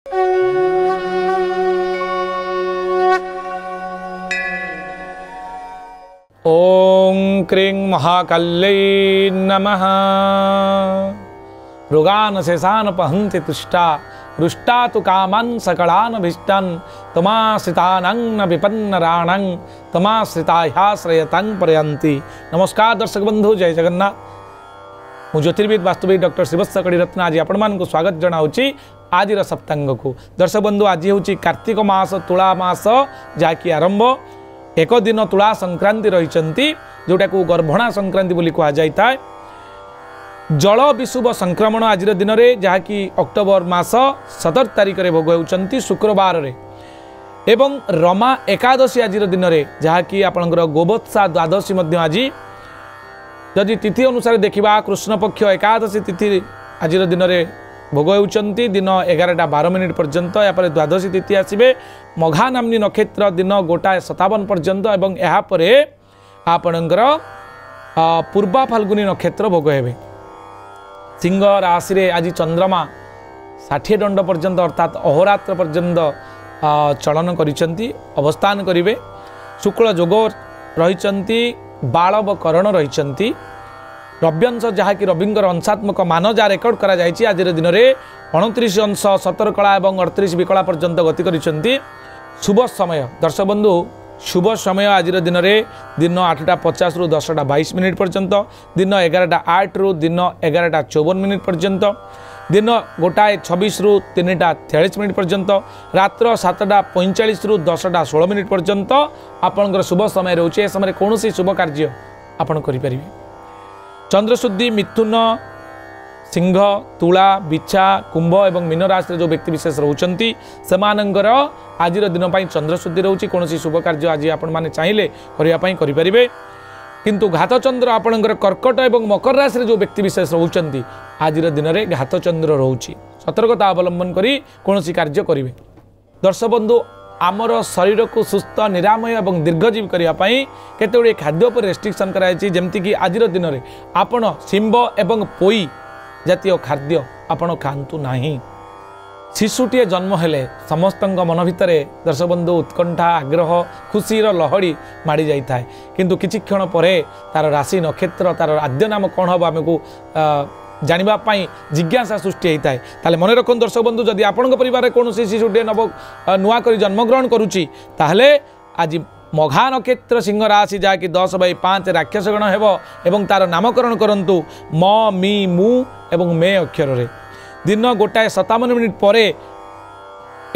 ओं क्रीं महाकाल्यै नमः। रोगान शेषान पहन्ति तुष्टा रुष्टा तु कामान् सकलान् भीष्टान् तमाश्रितानां न विपन्नराणां तमाश्रिताह्याश्रयतां प्रयन्ति। नमस्कार दर्शक बंधु, जय जगन्नाथ। मु ज्योतिर्विद वास्तुविद डॉक्टर श्रीवत्स कड़ीरत्न आज आपण मानक स्वागत जनाऊँगी आज सप्तांग को। दर्शक बंधु, आज हूँ कार्तिक मास तुला मास जहाँकि आरंभ एक दिन तुला संक्रांति रही जोटा को गर्भणा संक्रांति बोली कह जाए। जल विषुव संक्रमण आज दिन में जहाँकि अक्टोबर मास 17 तारिख में भोग होती शुक्रवार रे एवं रमा एकादशी आज दिन में जहाँकि आपंकर गोवत्सा द्वादशी आज जदि तिथि अनुसार देखा कृष्ण पक्ष एकादशी तिथि आज दिन में भोग होती दिन 11:12 पर्यंत। यापर द्वादशी तिथि आसबे मघा नामनी नक्षत्र दिन 1:57 पर्यंत एवं यापर आपणकर पूर्वा फाल्गुनी नक्षत्र भोग हे। सिंह राशि रे आज चंद्रमा 60 दंड पर्यंत अर्थात अहोरात्र पर्यंत चलन करिसेंती अवस्थान करिवे। शुक्ल जोग रहिसेंती बाळव करण रहिसेंती रव्यंश जहाँकि रविंकर अंशात्मक मान जहाँ रेकर्ड करा जायछि आज दिन में 29 अंश 17 कला और 38 विकला पर्यंत गति करिसेंती। शुभ समय दर्शक बंधु, शुभ समय आज दिन में दिन 8:50 रु 10:22 पर्यंत, दिन 11:08 रु दिन 11:54 पर्यंत, दिन 1:26 रु 3:43 पर्यंत, रात्र 7:45 रु 10:16 पर्यंत आपणकर शुभ समय रोचे। समय कौन शुभ कार्य आपण करें। चंद्रशुद्धि मिथुन सिंह तुला बिछा कुंभ और मीन राशि जो व्यक्ति विशेष रोचंती सेमानंकर आज दिन चंद्रशुद्धि रोचे। कौन शुभ कार्य आज आपण माने चाहिए करें किंतु घात चंद्र आपणकर कर्कट और मकर राशि जो व्यक्ति विशेष रोचंती आज दिन में घात चंद्र रोचे। सतर्कता अवलंबन करी कौन कार्य करेंगे। दर्शक बंधु, आमर शरीर को सुस्थ निरामय और दीर्घजीवी करने केतोड़ी खाद्य पर रेस्ट्रिक्शन कराई जमती आज दिन में आपण शिंब एवं पोई जातीय खाद्य आपण खातु नहीं। शिशुटीए जन्म हेले समस्त मन भितर दर्शक बंधु उत्कंठा आग्रह खुशीर लहड़ी माड़ी जाए किंतु किछि क्षण परे तार राशि नक्षत्र तार आद्य नाम कौन हम आमको जानापी जिज्ञासा सृष्टि होता है। ताले मन रखु दर्शक बंधु, जदि आपण परिवार कौन शिशुटे नव नुआ कर जन्मग्रहण करुच्ची ताहले आज मघा नक्षत्र सिंह राशि जहाँकि 10/5 राक्षसगण हेब एवं तार नामकरण करंतु म मी मु एवं मे अक्षर रे। दिन 1:57 पर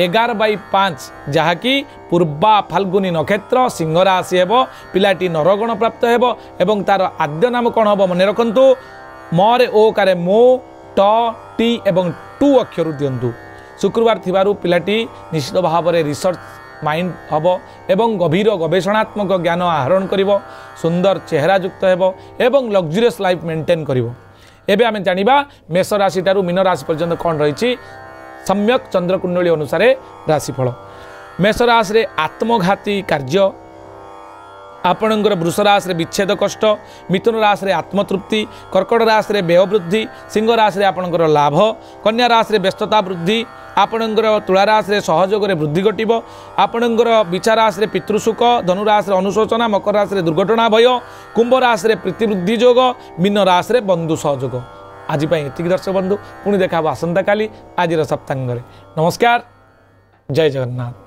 11/5 जहाँकि पूर्वा फाल्गुनी नक्षत्र सिंह राशि हेब। पिलाटी नरगण प्राप्त हेब एवं तार आद्य नाम कौन हम मन रखु मरे ओ कारे मो ट टी एवं टू अक्षर दिंतु। शुक्रवार थिबारु पिलाटी निश्चित भाव में रिसर्च माइंड हम एवं गभीर गवेषणात्मक ज्ञान आहरण करिवो, सुंदर चेहरा युक्त हेबो एवं लग्जरियस लाइफ मेंटेन करिवो। एबे आमे जानिबा मेष राशि टारु मीन राशि पर्यंत कोन रहिछि सम्यक चंद्रकुंडली अनुसार राशिफल। मेष राशि रे आत्मघाती कार्य, आपणकर वृष राशि रे विच्छेद कष्ट, मिथुन राशि रे आत्मतृप्ति, कर्कट राशि रे व्यय वृद्धि, सिंह राशि रे आपणकर लाभ, कन्या राशि रे व्यस्तता वृद्धि, आपणकर तुला राशि रे सहयोग रे वृद्धि घटिब, आपणकर बिछा राशि रे पितृसुख, धनु राशि रे अनुशोचना, मकर राशि रे दुर्घटना भय, कुंभ राशि रे प्रीतिवृद्धि योग, मीन राशि रे बंधु सहयोग। आज एतिक दर्शक बंधु, पुणी देखा आसंता काली आज सप्तांग। नमस्कार, जय जगन्नाथ।